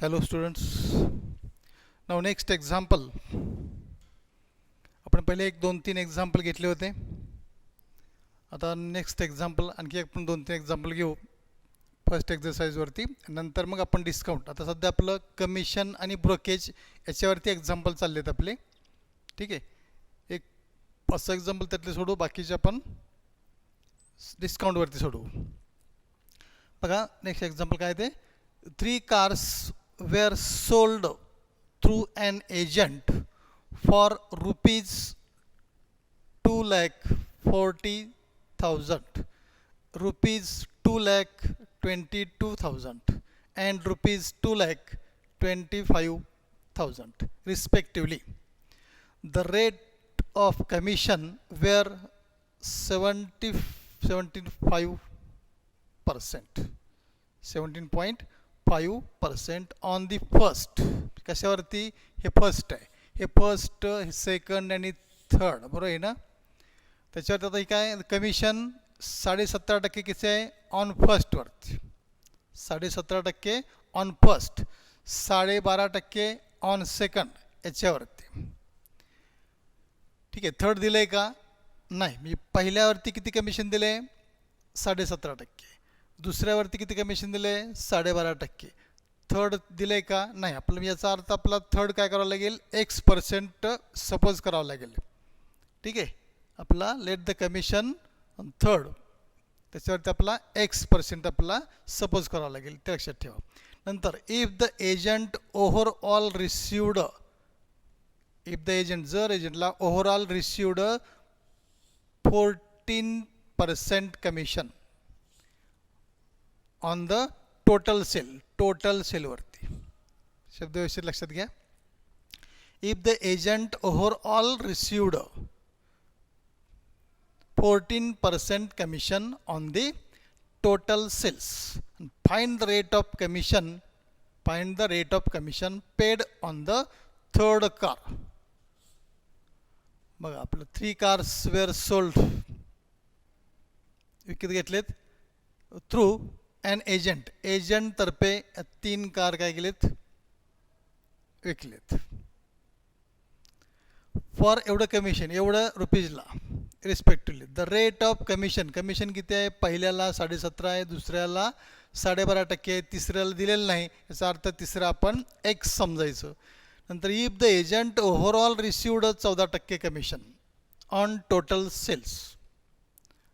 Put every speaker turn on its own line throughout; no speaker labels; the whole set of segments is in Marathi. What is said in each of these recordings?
Hello students. Now next example. आपण पहिले एक 2-3 एक्झाम्पल घेतले होते. आता नेक्स्ट एक्झाम्पल आणखी आपण 2-3 एक्झाम्पल घेऊ फर्स्ट एक्सरसाइज वरती. नंतर मग आपण डिस्काउंट. आता सध्या आपलं कमिशन आणि ब्रोकेज याच्यावरती एक्झाम्पल चाललेत आपले. ठीक आहे. एक 5 एक्झाम्पल त्यातले सोडू, बाकीचे आपण डिस्काउंट वरती सोडू. बघा नेक्स्ट एक्झाम्पल काय ते. 3 cars were sold through an agent for rupees 2,40,000, rupees 2,22,000 and rupees 2,25,000 respectively. The rate of commission were 17.5%. 17.5% on the first. कशावरती? हे फर्स्ट आहे. हे फर्स्ट, सेकंड आणि थर्ड, बरोबर आहे ना. त्याच्यावरती आता काय कमिशन 17.5% किती आहे? ऑन फर्स्टवरती 17.5% ऑन फर्स्ट, 12.5% ऑन सेकंड याच्यावरती. ठीक आहे. थर्ड दिलं आहे का? नाही. मी पहिल्यावरती किती कमिशन दिले? 17.5%. दुसऱ्यावरती किती कमिशन दिले? 12.5%. थर्ड दिले का? नाही. आपल्याला याचा अर्थ आपला थर्ड काय करावं लागेल? X% सपोज करावं लागेल. ठीक आहे. आपला late the commission on third, त्याच्यावरती आपला X% आपला सपोज करावं लागेल. ते लक्षात ठेवा. नंतर if the agent overall received, if the agent, जर एजंटला overall received 14% commission on the total sale. Total सेलवरती शब्द व्यवस्थित लक्षात घ्या. If the agent overall received 14% commission on the total sales, find the rate of commission, find the rate of commission paid on the third car. बघा आपलं 3 cars वेअर सोल्ड, विकत घेतलेत थ्रू अन एजंट. एजंट तर्फे 3 कार काय केलेत? विकलेत. फॉर एवढं कमिशन, एवढं रुपीजला respectively. The rate of commission, commission किती आहे? पहिल्याला 17.5 आहे, दुसऱ्याला 12.5% आहे, तिसऱ्याला दिलेलं नाही. याचा अर्थ तिसरं आपण X समजायचं. नंतर if the agent overall received 14% commission on total sales.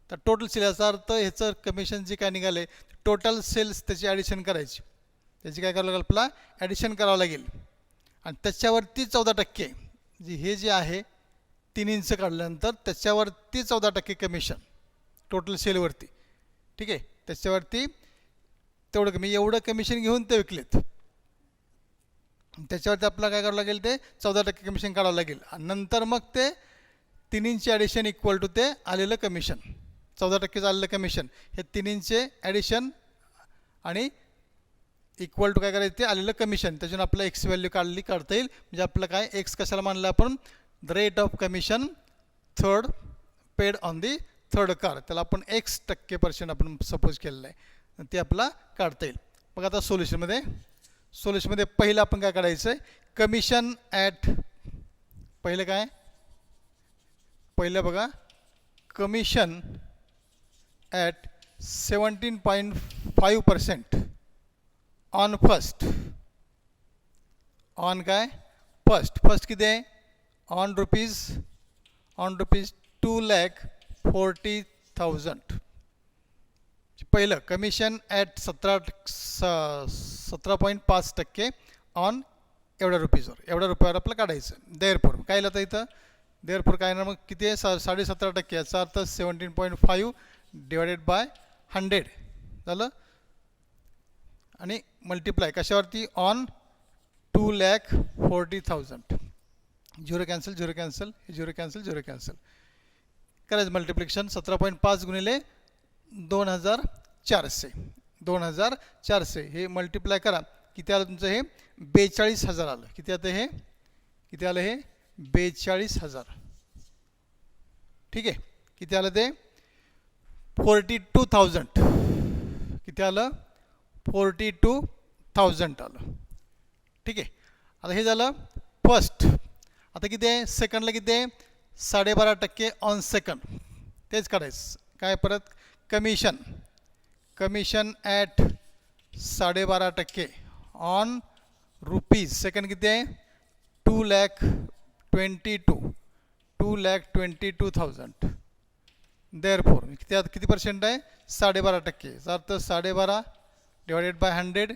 तर टोटल सेल याचा अर्थ ह्याचं कमिशन जे काय निघाले टोटल सेल्स त्याची ॲडिशन करायची. त्याची काय करावं लागेल? आपला ॲडिशन करावं लागेल. आणि त्याच्यावरती 14% जी हे जे आहे 3 इंच काढल्यानंतर त्याच्यावरती 14% कमिशन टोटल सेलवरती. ठीक आहे. त्याच्यावरती तेवढं कमी, एवढं कमिशन घेऊन ते विकलेत. त्याच्यावरती आपल्याला काय करावं लागेल? ते 14% कमिशन काढावं लागेल. आणि नंतर मग ते 3 इंच ॲडिशन इक्वल टू ते आलेलं कमिशन. 14% आलेलं कमिशन, हे 3 इंच ॲडिशन आणि इक्वल टू काय करायचं? ते आलेलं कमिशन. त्याच्यानं आपलं X व्हॅल्यू काढता येईल. म्हणजे आपलं काय X कशाला मानलं आपण? The rate of commission third paid on the third car. त्याला आपण X% आपण सपोज केलेलं आहे. ते आपला काढता येईल. मग आता सोल्युशनमध्ये पहिलं आपण काय काढायचं आहे? कमिशन ॲट, पहिलं काय? पहिलं बघा commission at 17.5% on first. On काय? फर्स्ट. फर्स्ट किती आहे? On rupees 2,40,000. पहिलं कमिशन ॲट 17.5% ऑन एवढ्या रुपीजवर, एवढ्या रुपयावर आपलं काढायचं. देअरफॉर काय लिहिलं इथं? देअरफॉर काय ना मग किती आहे? 17.5%. याचा अर्थ 17.5 डिवायडेड बाय 100 झालं. आणि मल्टिप्लाय कशावरती? On 2,40,000. Zero cancel, zero cancel, zero cancel, zero cancel करायचं. मल्टिप्लिकेशन 17.5 गुणिले 2,400. 2,400 हे मल्टिप्लाय करा. किती आलं तुमचं? हे 42,000 आलं. किती आता हे? किती आलं हे? 42,000. ठीक आहे. किती आलं ते? 42,000. किती आलं? 42,000 आलं. ठीक आहे. आता हे झालं फर्स्ट. आता किती आहे सेकंडला, किती आहे 12.5% ऑन सेकंड. तेच काढायचं. काय परत commission, commission at 12.5% on rupees. Second किती आहे 2,22,000. देअरफॉर त्यात किती पर्सेंट आहे 12.5%. याचा अर्थ 12.5 डिवायडेड बाय 100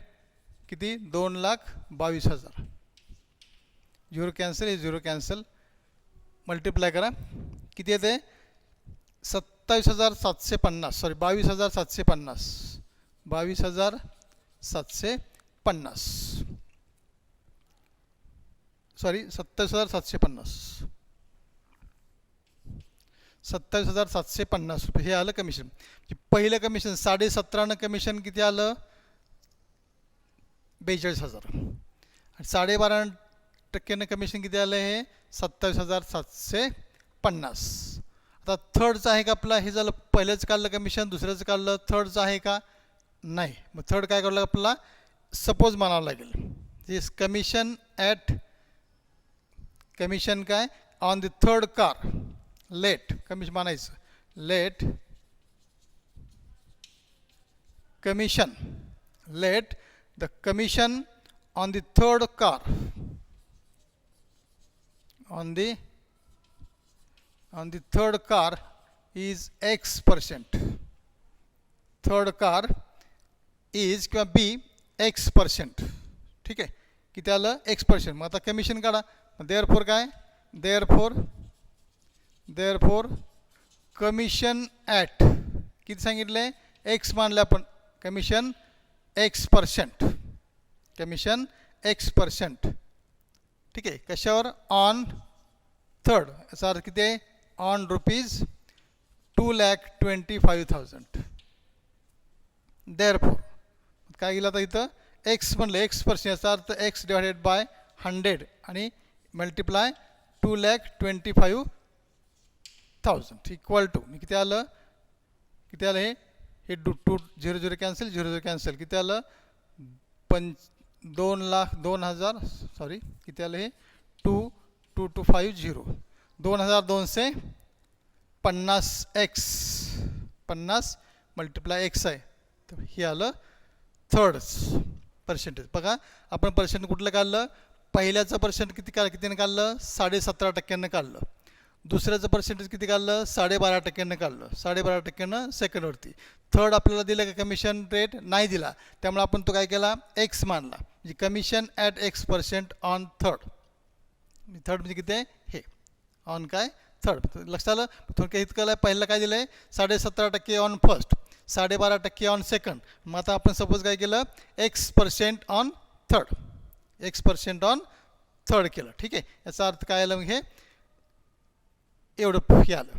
किती 2,22,000. झिरो कॅन्सल, हे झिरो कॅन्सल, मल्टिप्लाय करा. किती येते 27,750, सॉरी 22,750, 22,750, सॉरी 27,750, 27,750 रुपये हे आलं कमिशन. पहिलं कमिशन 17.5 कमिशन किती आलं 42,000. आणि 12.5% कमिशन किती आलं हे 27,750. आता थर्डचं आहे का आपला, हे झालं पहिलंच काढलं कमिशन, दुसऱ्याचं काढलं, थर्डचं आहे का नाही. मग थर्ड काय करावं लागेल आपल्याला, सपोज म्हणावं लागेल दिस कमिशन ॲट, कमिशन काय on the third car, let commission म्हणायचं, let commission, let the commission on the third car, on the third car is X%. Third car is किंवा बी X%. ठीक आहे. किती आलं X%. मग आता कमिशन काढा. देअरफॉर काय, देअरफॉर कमिशन ॲट किती सांगितलं X मानलं आपण, कमिशन X%, कमिशन X%. ठीक आहे. कशावर ऑन थर्ड, याचा अर्थ किती आहे ऑन रुपीज 2,25,000. देअरफॉर काय गेलं आता इथं एक्स म्हणलं X%, याचा अर्थ X डिवायडेड बाय 100 आणि मल्टिप्लाय 2,25,000 इक्वल टू किती आलं, किती आलं हे 2,0,0 कॅन्सल, 0,0 कॅन्सल, किती आलं 2,02,000, सॉरी किती आलं हे 2,250, 2,250 X, 50 मल्टिप्लाय X आहे. तर हे आलं थर्डच पर्सेंटेज. बघा आपण पर्सेंट कुठलं काढलं, पहिल्याचं पर्सेंट कितीने काढलं 17.5% काढलं, दुसऱ्याचं पर्सेंटेज किती काढलं 12.5% काढलं, 12.5% सेकंडवरती. थर्ड आपल्याला दिलं का कमिशन रेट नाही दिला, त्यामुळे आपण तो काय केला X मानला, म्हणजे commission at X% on third. Third म्हणजे किती आहे हे ऑन काय थर्ड. लक्षात आलं. थोडक्यात इतकं पहिलं काय दिलं आहे 17.5% ऑन फर्स्ट, 12.5% ऑन सेकंड. मग आता आपण सपोज काय केलं X% on third, X% on third केलं. ठीक आहे. याचा अर्थ काय आलं मग हे एवढं हे आलं.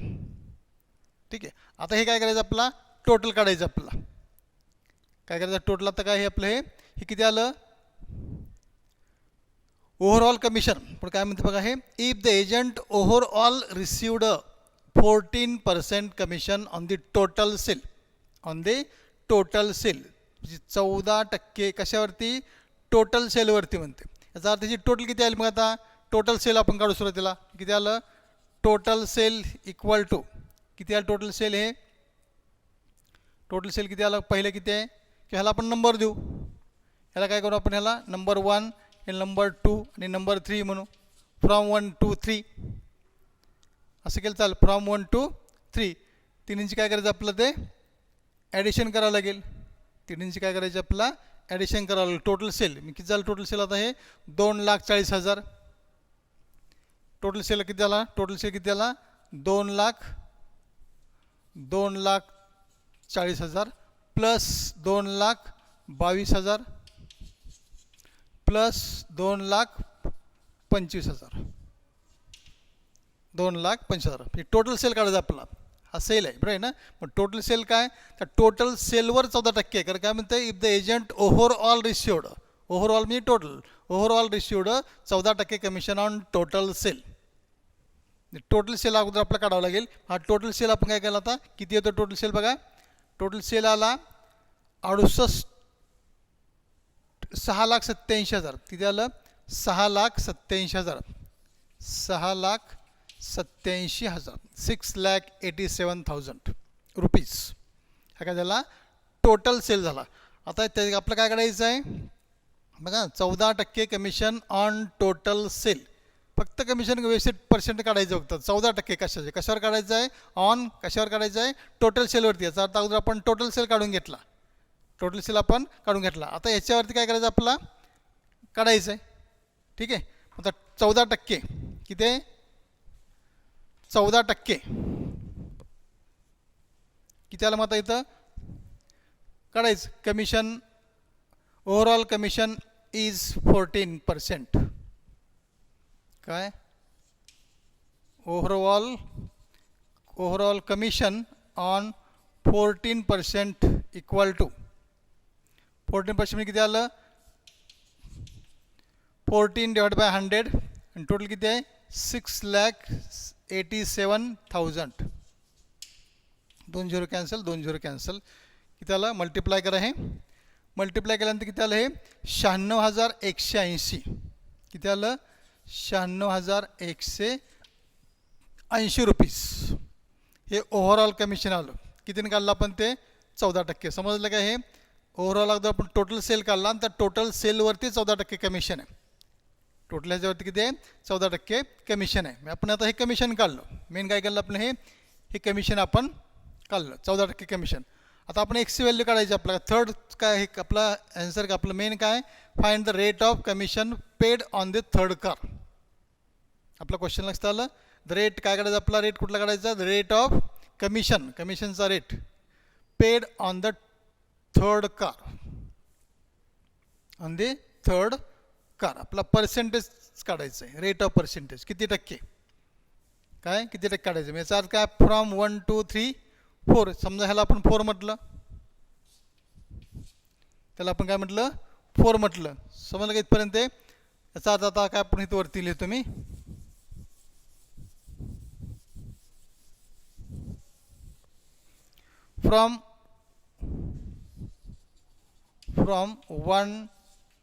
ठीक आहे. आता हे काय करायचं आपला टोटल काढायचं, आपल्याला काय करायचं टोटल. आता काय हे आपलं हे किती आलं ओव्हरऑल कमिशन. पण काय म्हणते बघा हे, if the agent overall received 14% commission on the total sale, on the total sale म्हणजे 14% कशावरती टोटल सेलवरती म्हणते. याचा अर्थ त्याची टोटल किती आली. मग आता टोटल सेल आपण काढू सुरुवातीला किती आलं, टोटल सेल इक्वल टू किती आलं टोटल सेल, हे टोटल सेल किती आलं पहिलं किती आहे की ह्याला आपण नंबर देऊ, ह्याला काय करू आपण ह्याला नंबर 1, हे नंबर 2 आणि नंबर 3 म्हणू. फ्रॉम 1 to 3 असं केलं चालेल. फ्रॉम 1 to 3 तिन्हींची काय करायचं आपलं ते ॲडिशन करावं लागेल. तिन्हींची काय करायचं आपल्याला ॲडिशन करावं लागेल. टोटल सेल मी किती झालं टोटल सेल आता हे 2,40,000. टोटल सेल किती झाला, टोटल सेल किती झाला 2,40,000 प्लस 2,22,000 प्लस 2,25,000, 2,25,000 टोटल सेल काढायचा आपला. हा सेल आहे बरोबर आहे ना. मग टोटल सेल काय, त्या टोटल सेलवर 14% कारण काय म्हणते if the agent overall received, overall म्हणजे total, overall received 14% commission on total sale. Total sale अगोदर आपल्याला काढावं लागेल. हा टोटल सेल आपण काय केला आता किती येतो टोटल सेल बघा, टोटल सेल आला 68 6,87,000 किती आलं 6,87,000 6,87,000 6,87,000 रुपीज हा काय झाला टोटल सेल झाला. आता ते आपलं काय करायचं आहे बघा 14% कमिशन ऑन टोटल सेल. फक्त कमिशन 20% काढायचं फक्त 14% कशाचे कशावर काढायचं आहे ऑन कशावर काढायचं आहे टोटल सेलवरती. याचा अर्थ अगोदर आपण टोटल सेल काढून घेतला टोटल सेल आपण काढून घेतला. आता याच्यावरती काय करायचं आपला काढायचं आहे ठीक आहे. आता 14% किती आहे 14% किती आलं मग आता इथं काढायचं कमिशन ओव्हरऑल कमिशन इज 14%. काय overall commission on 14% equal to 14% किती आलं 14 डिवाइड बाय 100 आणि टोटल किती आहे 6,87,000. 2 झिरो कॅन्सल 2 झिरो कॅन्सल किती आलं मल्टिप्लाय करा. हे मल्टिप्लाय केल्यानंतर किती आलं हे 96,180 किती आलं 96,180 रुपीज. हे ओव्हरऑल कमिशन आलं कितीने काढलं आपण ते 14%. समजलं काय हे ओव्हरऑल अगोदर आपण टोटल सेल काढला आणि त्या टोटल सेलवरती 14% कमिशन आहे. टोटल ह्याच्यावरती किती आहे 14% कमिशन आहे. आपण आता हे कमिशन काढलं मेन काय केलं आपण हे कमिशन आपण काढलं 14% कमिशन. आता आपण एक्सची व्हॅल्यू काढायची आपल्याला थर्ड काय हे आपला आन्सर का आपलं मेन काय find the rate of commission paid on the third car. आपला क्वेश्चन लक्षात आलं द रेट काय काढायचं आपला रेट कुठला काढायचा द रेट ऑफ कमिशनचा rate paid on the third car आपला पर्सेंटेज काढायचं आहे रेट ऑफ पर्सेंटेज किती टक्के काय किती टक्के काढायचं याचा अर्थ काय फ्रॉम 1 2 3 4 समजा ह्याला आपण 4 म्हटलं त्याला आपण काय म्हटलं 4 म्हटलं समजलं का इथपर्यंत. याचा अर्थ आता काय आपण इथं वरती लिहितो me from 1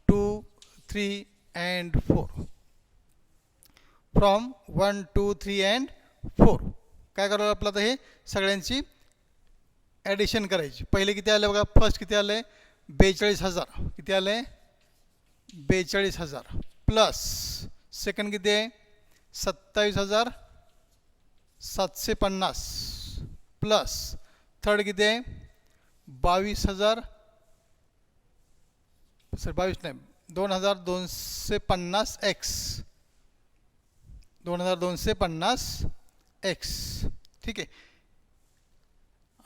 2 3 and 4 from 1 2 3 and 4 काय करावं आपलं आता हे सगळ्यांची ॲडिशन करायची. पहिले किती आलं बघा फर्स्ट किती आलं आहे 42,000 किती आलं आहे 42,000 प्लस सेकंड किती आहे 27,750 प्लस थर्ड किती आहे 22,000 सर 22 नाही 2,250 एक्स 2,250 एक्स ठीक आहे.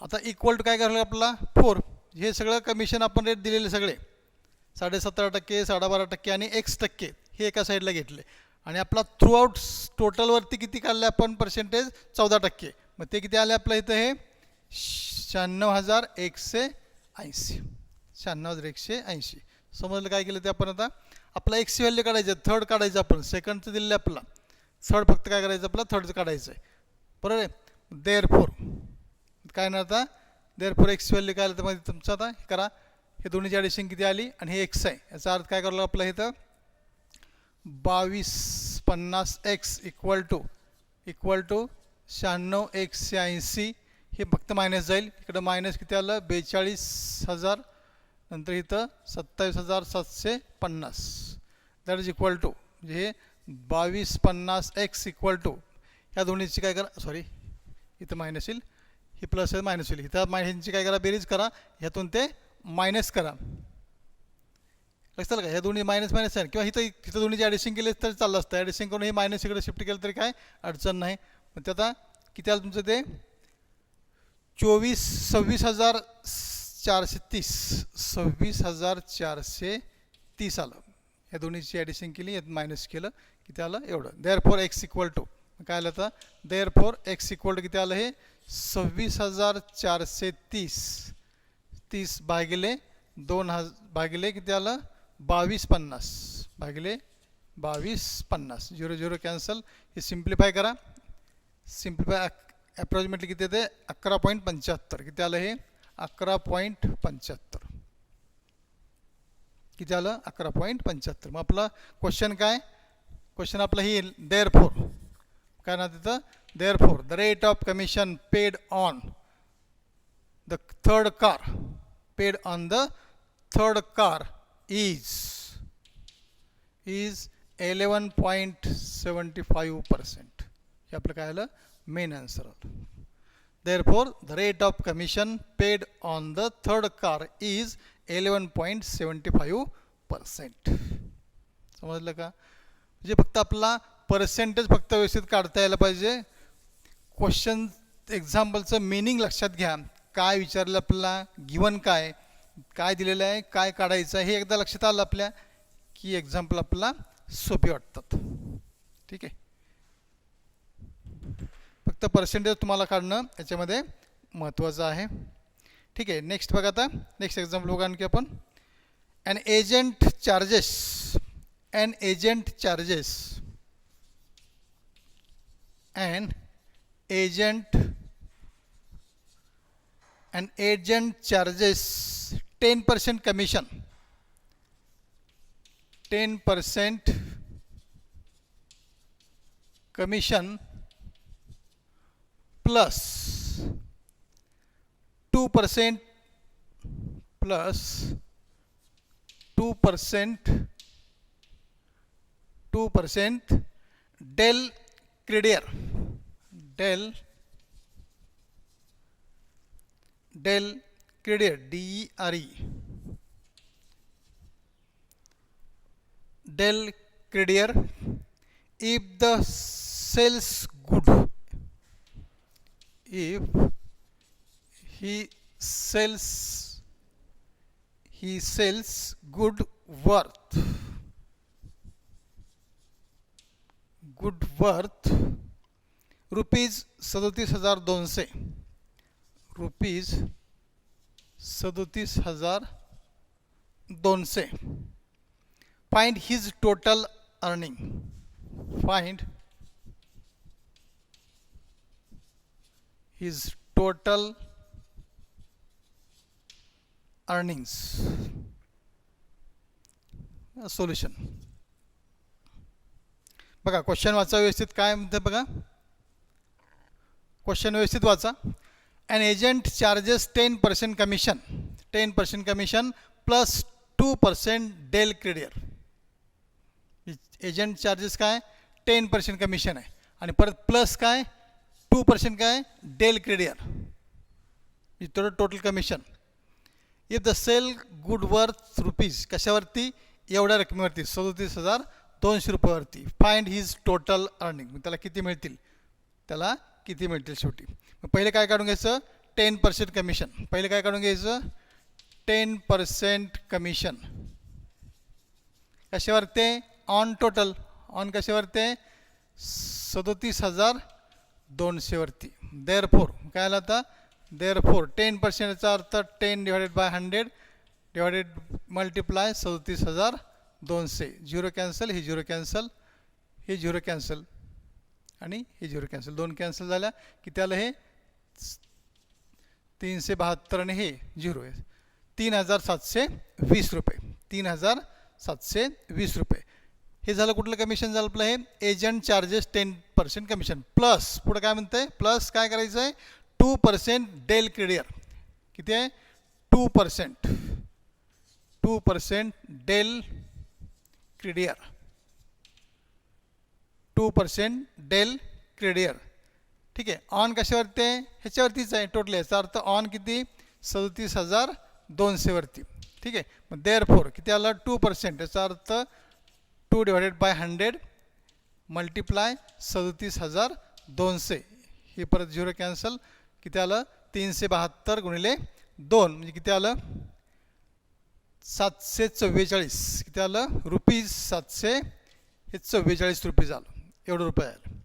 आता इक्वल टू काय करायला आपल्याला 4 हे सगळं कमिशन आपण रेट दिलेले सगळे 17.5% 12.5% आणि x% हे एका साईडला घेतले आणि आपला थ्रू आउट टोटलवरती किती काढले आपण पर्सेंटेज 14%. मग ते किती आले आपलं इथं हे 96,180 96,180. समजलं काय केलं ते आपण आता आपला एक्सची व्हॅल्यू काढायचं थर्ड काढायचं आपण सेकंडचं दिलेलं आपला थर्ड फक्त काय करायचं आपला थर्डचं काढायचं आहे बरोबर आहे. देअरफोर काय ना आता देअरफोर एक्सची व्हॅल्यू काय आलं तर मध्ये तुमचं आता हे करा हे दोन्हीची ॲडिशन किती आली आणि हे एक्स आहे याचा अर्थ काय करायला आपलं इथं 2250x इक्वल टू 96,180 हे फक्त मायनस जाईल इकडं मायनस किती आलं 42,000 नंतर इथं 27,750 दॅट इज इक्वल टू म्हणजे हे 2250x इक्वल टू ह्या दोन्हीची काय करा सॉरी इथं मायनस येईल ही प्लस आहे मायनस होईल इथं ह्यांची काय करा बेरीज करा ह्यातून ते मायनस करा लक्षात का ह्या दोन्ही मायनस आहे किंवा इथं दोन्हीची ॲडिशन केली तर चाललं असतं ॲडिशन करून हे मायनस इकडे शिफ्ट केलं तरी काय अडचण नाही. मग ते आता किती आलं तुमचं ते 26,430 आलं. या दोन्हीची ॲडिशन केली यात मायनस केलं किती आलं एवढं. देअरफॉर एक्स इक्वल टू काय आलं आता देअरफॉर एक्स इक्वल टू किती आलं हे 26,430 भागिले 2 भागिले किती आलं 2250 भागिले 2250 0 0 कॅन्सल. हे सिम्प्लिफाय करा सिम्प्लिफाय अप्रॉक्सिमेटली किती येते 11.75 किती आलं हे 11.75 किती आलं 11.75. मग आपलं क्वेश्चन काय, क्वेश्चन आपलं ही देअर फोर काय ना तिथं therefore the rate of commission paid on the third car paid on the third car is 11.75%. हे आपलं काय आलं मेन आन्सर आलं. Therefore, the rate of commission paid on the third car is 11.75%. समजलं का? म्हणजे फक्त आपला पर्सेंटेज फक्त व्यवस्थित काढता यायला पाहिजे. क्वेश्चन एक्झाम्पलचं मिनिंग लक्षात घ्या. काय विचारलं आपल्याला, गिवन काय काय दिलेलं आहे, काय काढायचं आहे, हे एकदा लक्षात आलं आपल्या की एक्झाम्पल आपल्याला सोपी वाटतात. ठीक आहे. फक्त पर्सेंटेज तुम्हाला काढणं याच्यामध्ये महत्त्वाचं आहे. ठीक आहे. नेक्स्ट बघा, आता नेक्स्ट एक्झाम्पल बघा आणखी आपण. An agent charges an agent charges 10% commission 10% commission plus 2% del creditor del creditor DERE del creditor if the sales good if he sells good worth rupees 37,200 rupees 37,200. Find his total earning. Find his total earnings. Solution. बघा क्वेश्चन वाचा व्यवस्थित. काय म्हणते बघा, क्वेश्चन व्यवस्थित वाचा. An agent charges 10% commission plus 2% del creditor. Agent charges काय 10% कमिशन आहे आणि परत प्लस काय 2% काय del credere. Total commission. If the sale good worth rupees कशावरती, एवढ्या रकमेवरती 37,200 रुपयावरती. Find his total earning. त्याला किती मिळतील, शेवटी. मग पहिले काय काढून घ्यायचं 10% कमिशन. पहिले काय काढून घ्यायचं 10% कमिशन कशावरती ऑन टोटल. ऑन कशावरती 37,200 वरती. देअरफोर काय आलं आता, देअरफोर 10% याचा अर्थ 10/100 डिवायडेड मल्टिप्लाय 37,200. झिरो कॅन्सल, हे झिरो कॅन्सल, हे झिरो कॅन्सल आणि हे झिरो कॅन्सल. दोन कॅन्सल झाल्या की त्याला हे 372 आणि हे झिरो आहे. 3,720 रुपये. 3,720 रुपये. हे झालं कुठलं कमिशन झालं आपलं, हे एजंट चार्जेस 10% कमिशन प्लस पुढे काय म्हणतंय, प्लस काय करायचं आहे 2% डेल क्रेडियर. किती आहे 2% डेल क्रेडियर. 2% डेल क्रेडियर. ठीक आहे. ऑन कशावरती आहे, ह्याच्यावरतीच आहे टोटल. याचा अर्थ ऑन किती 37,200 वरती. ठीक आहे. मग देअरफोर किती आलं 2%. याचा अर्थ 2/100 मल्टिप्लाय 37,200. हे परत झिरो कॅन्सल. किती आलं 372 गुणिले 2 म्हणजे किती आलं 744. किती आलं रुपीज 744 रुपये आलं. एवढं रुपये आलं.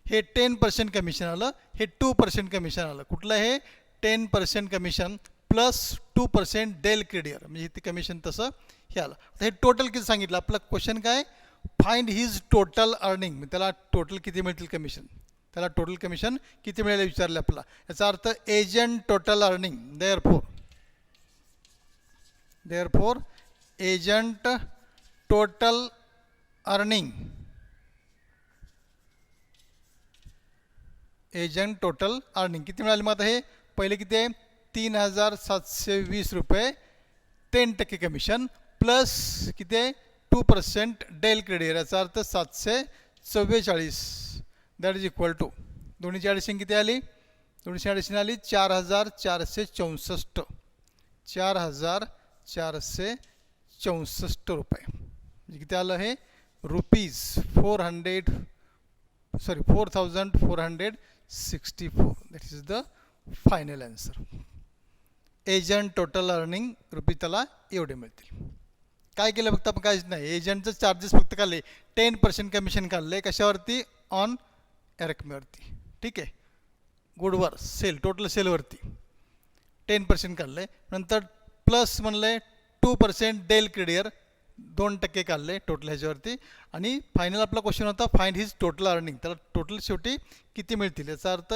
हे 10% कमिशन आलं. हे 2% कमिशन आलं. कुठलं हे 10% कमिशन प्लस 2% डेल क्रेडियर म्हणजे ते कमिशन तसं हे आलं. आता हे टोटल किती सांगितलं. आपलं क्वेश्चन काय फाइंड हिज टोटल अर्निंग. त्याला टोटल किती मिळतील कमिशन, त्याला टोटल कमिशन किती मिळेल विचारलं आपला. याचा अर्थ agent total earning. Therefore agent total earning, agent total earning किती मिळाली? मग आता हे पहिले किती आहे? 3,720 रुपये 10% कमिशन प्लस किती आहे? 2% डेल क्रेडिट, याचा अर्थ 744. दॅट इज इक्वल टू दोन्हीची ॲडिशन किती आली? दोन्हीची ॲडिशन आली 4,464, 4,464 रुपये. म्हणजे किती आलं हे? $4,464. That is the final answer. Agent total earning रुपये त्याला एवढे मिळतील. काय केलं फक्त आपण? काहीच नाही. एजंटचं चार्जेस फक्त काढले, 10% कमिशन काढले. कशावरती? ऑन रकमेवरती. ठीक आहे, गुडवर सेल, टोटल सेलवरती 10% काढले. नंतर प्लस म्हणले 2% डेल क्रेडियर 2% काढले टोटल ह्याच्यावरती. आणि फायनल आपला क्वेश्चन होता फाइंड हिज टोटल अर्निंग. त्याला टोटल शेवटी किती मिळतील याचा अर्थ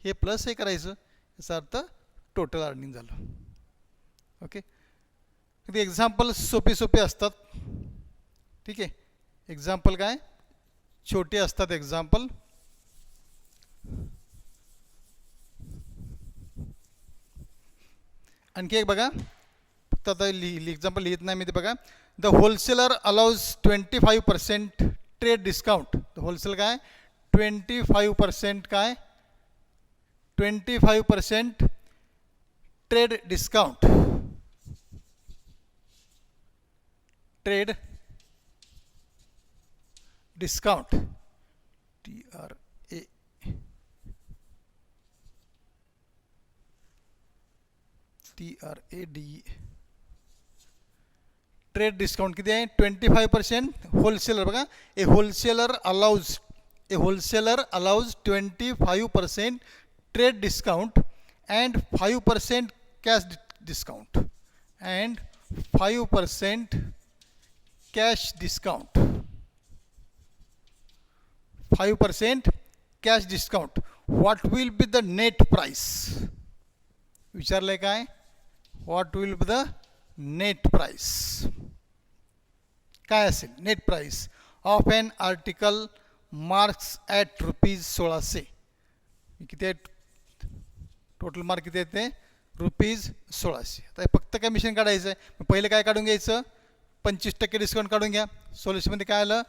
हे प्लस हे करायचं, याचा अर्थ टोटल अर्निंग झालं. ओके, एक्झाम्पल सोपे असतात. ठीक आहे, एक्झाम्पल काय छोटे असतात एक्झाम्पल. आणखी एक बघा, फक्त आता एक्झाम्पल लिहित नाही मी ते बघा. The wholesaler allows 25% trade discount. Wholesale काय? 25% काय? 25% trade discount. Trade discount TRADE. Trade discount किती आहे? 25%. होलसेलर बघा, a wholesaler allows 25% trade discount and 5% cash discount and 5% cash discount. 5% cash discount. What will be the net price? विचारलंय काय? What will be the net price? काय असेल net price of an article marks at ₹1600? किती आहे टोटल मार्क? किती आहेत ते? ₹1600. आता फक्त कमिशन काढायचं आहे. पहिले काय काढून घ्यायचं? 25% डिस्काउंट काढून घ्या. सोल्युशनमध्ये काय आलं?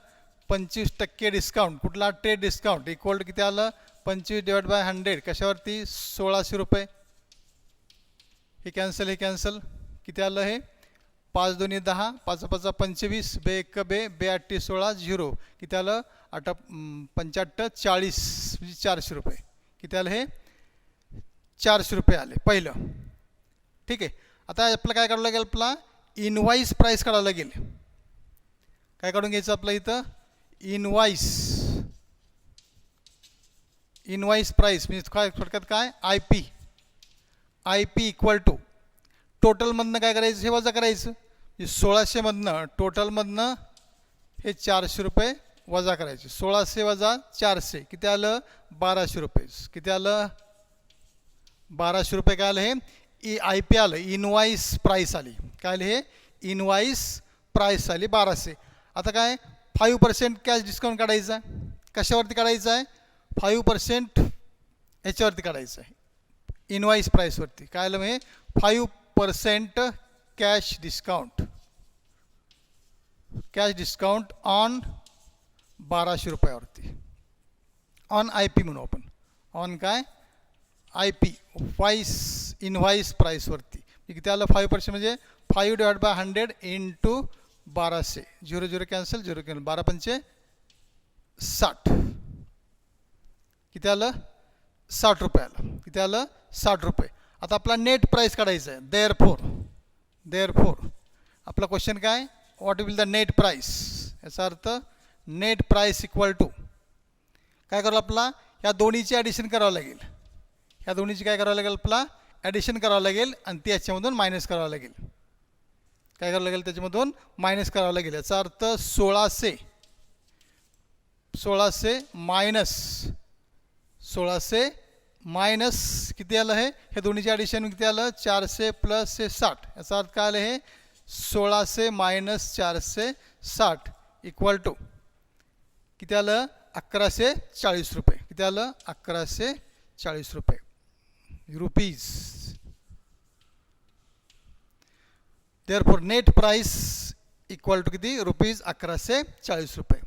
25% डिस्काउंट. कुठला? Trade discount. इक्वल टू किती आलं? 25/100. कशावरती? 1600 रुपये. हे कॅन्सल, हे कॅन्सल. किती आलं हे? 5 2 10, 5 5 25, बे 1 बे, बे 8 16, 0. किती आलं? 8 85 40, म्हणजे 400 रुपये. किती आलं हे? 400 रुपये आले पहिलं. ठीक आहे, आता आपलं काय काढावं लागेल? आपला इनवाईस प्राईस काढावं लागेल. काय काढून घ्यायचं आपलं इथं? इनवाईस प्राईस म्हणजे काय? थोडक्यात काय? आय पी इक्वल टू टोटलमधनं काय करायचं? हे वजा करायचं. 1600मधनं टोटलमधनं हे 400 रुपये वजा करायचे. 1600 वजा 400 किती आलं? 1200 रुपये. किती आलं? 1200 रुपये. काय आलं हे? आय पी आलं, इनवाईस प्राईस आली. काय आली हे? इनवाईस प्राईस आली 1200. आता काय? 5% कॅश डिस्काउंट काढायचा. कशावरती काढायचं आहे? 5% ह्याच्यावरती काढायचं आहे, इनवाईस प्राईसवरती. काय आलं हे? 5% cash discount. Cash discount on 1200 रुपयावरती. ऑन आय पी म्हणू आपण. ऑन काय? आय पी इनवाईस प्राईसवरती. किती आलं? 5% म्हणजे 5/100 इंटू 1200. 0 0 cancel, 0 cancel. 12 पंचे 60. किती आलं? 60 रुपये आलं. किती आलं? 60 रुपये. आता आपला नेट प्राईस काढायचा आहे. देअरफोर आपला क्वेश्चन काय? What will the net price? याचा अर्थ नेट प्राईस इक्वल टू काय करावं? आपला या दोन्हीची ॲडिशन करावं लागेल. ह्या दोन्हीची काय करावं लागेल? आपला ॲडिशन करावं लागेल आणि ती याच्यामधून मायनस करावं लागेल. काय करावं लागेल? त्याच्यामधून मायनस करावं लागेल. याचा अर्थ 1600 मायनस किती आलं हे? हे दोन्हीचे ॲडिशन किती आलं? 400 प्लस हे 60. याचा अर्थ काय आलं हे? 1600 मायनस 460 इक्वल टू किती आलं 1140 रुपये. किती आलं 1140 रुपये rupees. Therefore net price equal to किती रुपीज 1140 रुपये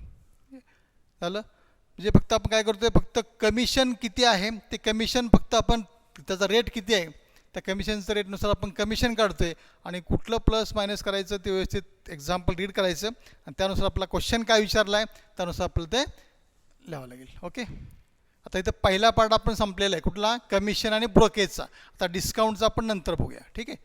झालं. म्हणजे फक्त आपण काय करतोय फक्त कमिशन किती आहे ते कमिशन फक्त आपण त्याचा रेट किती आहे त्या कमिशनच्या रेटनुसार आपण कमिशन काढतोय आणि कुठलं प्लस मायनस करायचं ते व्यवस्थित एक्झाम्पल रीड करायचं आणि त्यानुसार आपला क्वेश्चन काय विचारला आहे त्यानुसार आपल्याला ते लिहावं लागेल. ओके. आता इथं पहिला पार्ट आपण संपलेला आहे कुठला कमिशन आणि ब्रोकेजचा. आता डिस्काउंटचा आपण नंतर बघूया. ठीक आहे.